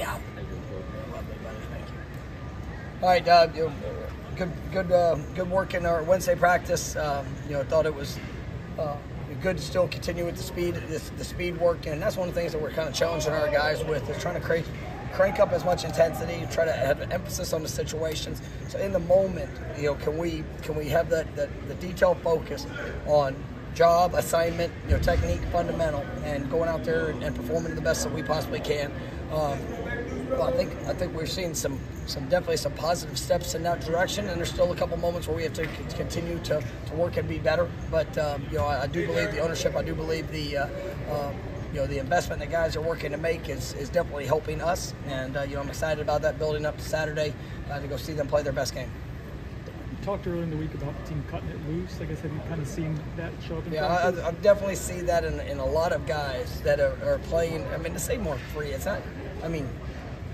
out. Lovely, buddy. Thank you. All right, good work in our Wednesday practice. Thought it was good to still continue with the speed work, and that's one of the things that we're kind of challenging our guys with, is trying to crank up as much intensity, try to have an emphasis on the situations. So in the moment, can we have the detailed focus on job, assignment, technique, fundamental, and going out there and performing the best that we possibly can. Well, I think we're seeing definitely some positive steps in that direction, and there's still a couple moments where we have to continue to work and be better. But I do believe the ownership, I do believe the investment that guys are working to make is definitely helping us, and I'm excited about that building up to Saturday to go see them play their best game. You talked earlier in the week about the team cutting it loose. I guess, have you kind of seen that show up in practice? I definitely see that in a lot of guys that are playing. I mean, to say more free, it's not. I mean,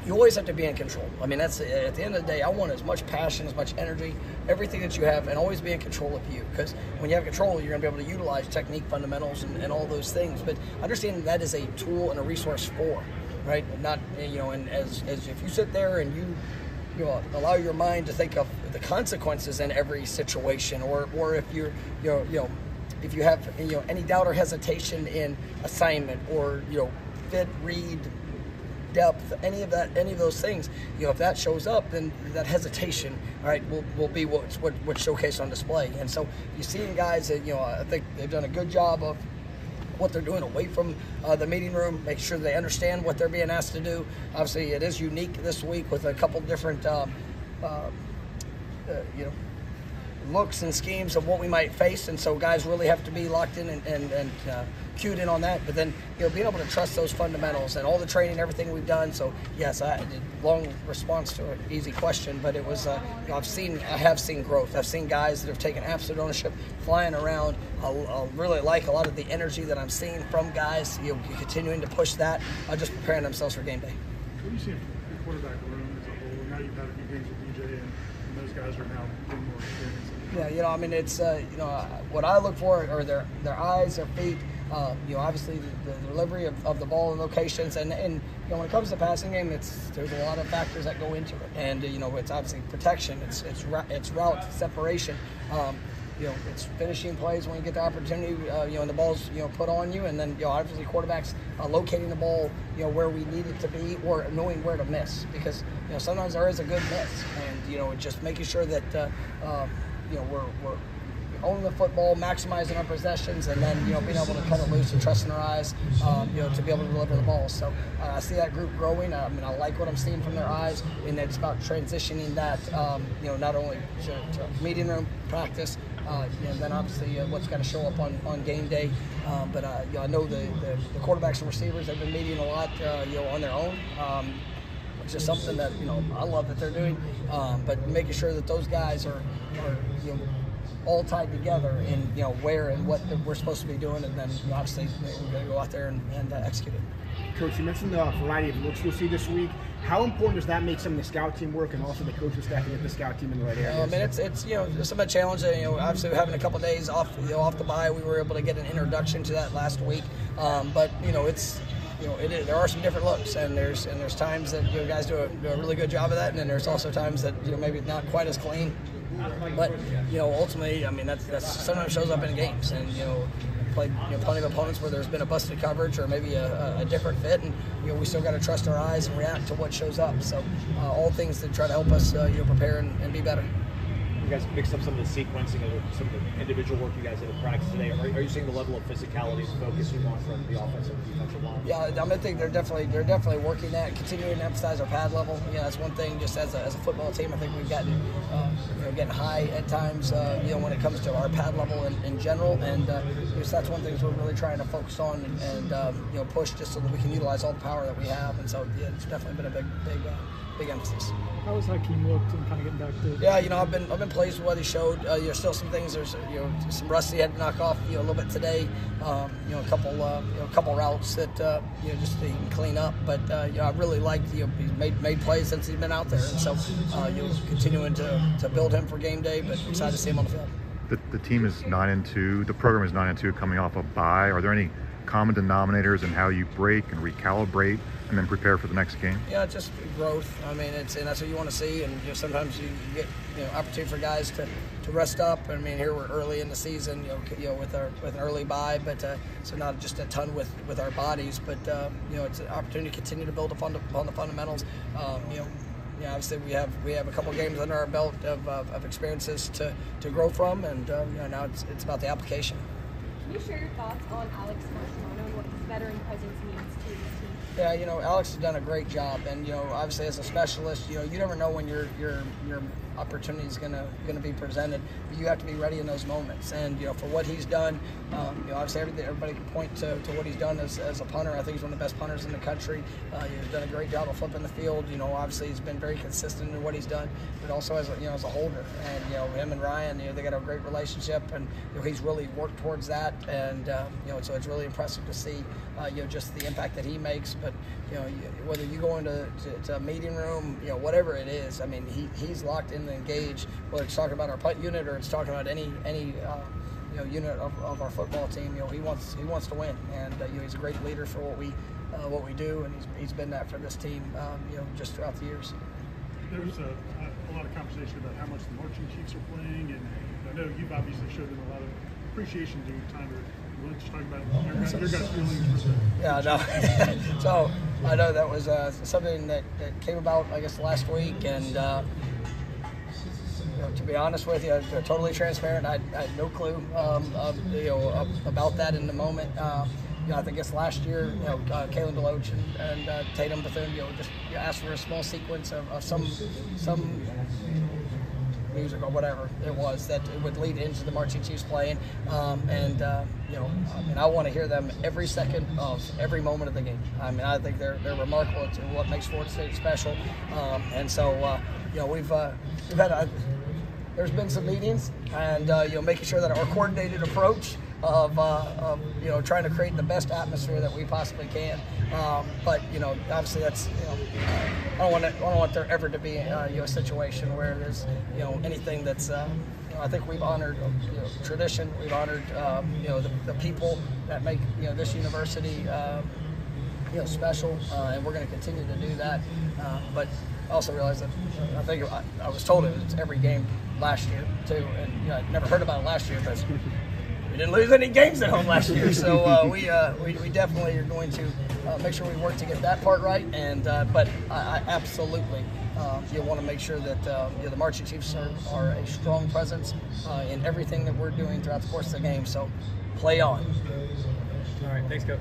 you always have to be in control. I mean, that's at the end of the day, I want as much passion, as much energy, everything that you have, and always be in control of you. Because when you have control, you're going to be able to utilize technique, fundamentals, and all those things. But understanding that is a tool and a resource for, right? Not, and as if you sit there and you allow your mind to think of the consequences in every situation, or if if you have any doubt or hesitation in assignment, or fit, read, depth, any of those things, if that shows up, then that hesitation, all right, will be what's showcased on display. And so you see guys that I think they've done a good job of what they're doing away from the meeting room, make sure they understand what they're being asked to do. Obviously, it is unique this week with a couple different looks and schemes of what we might face, and so guys really have to be locked in and cued in on that. But then being able to trust those fundamentals and all the training, everything we've done. So yes, I did long response to an easy question, but it was I have seen growth. I've seen guys that have taken absolute ownership, flying around. I really like a lot of the energy that I'm seeing from guys. Continuing to push that, just preparing themselves for game day. What do you see in the quarterback room as a whole? Now you've had a few games with DJ, and those guys are now getting more experience. Yeah, I mean, it's what I look for are their eyes, their feet. Obviously the delivery of the ball in locations, and when it comes to passing game, there's a lot of factors that go into it, and it's obviously protection, it's route separation, it's finishing plays when you get the opportunity, and the ball's put on you, and then obviously quarterbacks locating the ball where we need it to be, or knowing where to miss, because sometimes there is a good miss, and just making sure that we're owning the football, maximizing our possessions, and then being able to cut it loose and trusting our eyes, to be able to deliver the ball. So I see that group growing. I mean, I like what I'm seeing from their eyes, and it's about transitioning that, not only to meeting room practice, and then obviously what's going to show up on game day. But I know the quarterbacks and receivers have been meeting a lot, on their own. It's just something that I love that they're doing, but making sure that those guys are all tied together in where and what we're supposed to be doing, and then obviously we're going to go out there and execute it. Coach, you mentioned the variety of looks you'll see this week. How important does that make some of the scout team work, and also the coaching staff to get the scout team in the right areas? I mean, it's some of the challenge. Obviously having a couple of days off, off the bye, we were able to get an introduction to that last week. But there are some different looks, and there's times that guys do a really good job of that, and then there's also times that maybe not quite as clean. But ultimately, I mean, that's sometimes shows up in games, and played plenty of opponents where there's been a busted coverage or maybe a different fit, and we still got to trust our eyes and react to what shows up. So all things to try to help us prepare and be better. You guys mixed up some of the sequencing of some of the individual work you guys did in practice today. Are you seeing the level of physicality and focus you want from the offensive and defensive line? Yeah, I think they're definitely working that, continuing to emphasize our pad level. That's one thing. Just as a football team, I think we've gotten getting high at times. When it comes to our pad level in general, and that's one thing we're really trying to focus on and push, just so that we can utilize all the power that we have. And so it's definitely been a big emphasis. How has Hykeem looked and kind of getting back to? Yeah, I've been pleased with what he showed. There's still some things. There's some rust he had to knock off a little bit today. A couple routes that just to clean up. But I really liked he's made plays since he's been out there, and so continuing to build him for game day. But excited to see him on the field. The team is 9-2. The program is 9-2, coming off a bye. Are there any common denominators in how you break and recalibrate and then prepare for the next game? Yeah, just growth. I mean, and that's what you want to see. And sometimes you get opportunity for guys to rest up. I mean, here we're early in the season, with an early bye, but so not just a ton with our bodies, but it's an opportunity to continue to build upon the fundamentals. Obviously we have a couple of games under our belt of experiences to grow from, and now it's about the application. Can you share your thoughts on Alex Marciano and what his veteran presence means to his team? Yeah, Alex has done a great job, and obviously as a specialist, you never know when your opportunity is gonna be presented, but you have to be ready in those moments. And for what he's done, obviously everybody can point to what he's done as a punter. I think he's one of the best punters in the country. He's done a great job of flipping the field. Obviously he's been very consistent in what he's done, but also as a holder. And him and Ryan, they got a great relationship, and he's really worked towards that. And so it's really impressive to see just the impact that he makes. But whether you go into a meeting room, whatever it is, I mean he's locked in and engaged. Whether it's talking about our punt unit or it's talking about any unit of our football team, he wants to win, and he's a great leader for what we do, and he's been that for this team, just throughout the years. There's a lot of conversation about how much the Marching Chiefs are playing, and I know you've obviously showed them a lot of appreciation due time to. Let's talk about your guys' feelings for the Yeah, no. So I know that was something that came about, I guess, last week, and to be honest with you, totally transparent. I had no clue, about that in the moment. I think it's last year, Kalen DeLoach and Tatum Bethune, just asked for a small sequence of some music or whatever it was that it would lead into the Marching Chiefs playing, I want to hear them every second of every moment of the game. I mean, I think they're remarkable. It's what makes Florida State special, and so we've had there's been some meetings, and making sure that our coordinated approach of trying to create the best atmosphere that we possibly can. But obviously that's I don't want there ever to be a situation where there's anything that's I think we've honored tradition. We've honored the people that make this university special, and we're going to continue to do that. But I also realize that I think I was told it was every game last year too, and I never heard about it last year, but we didn't lose any games at home last year, so we definitely are going to make sure we work to get that part right. And but I absolutely want to make sure that the Marching Chiefs are a strong presence in everything that we're doing throughout the course of the game. So play on. All right, thanks, Coach.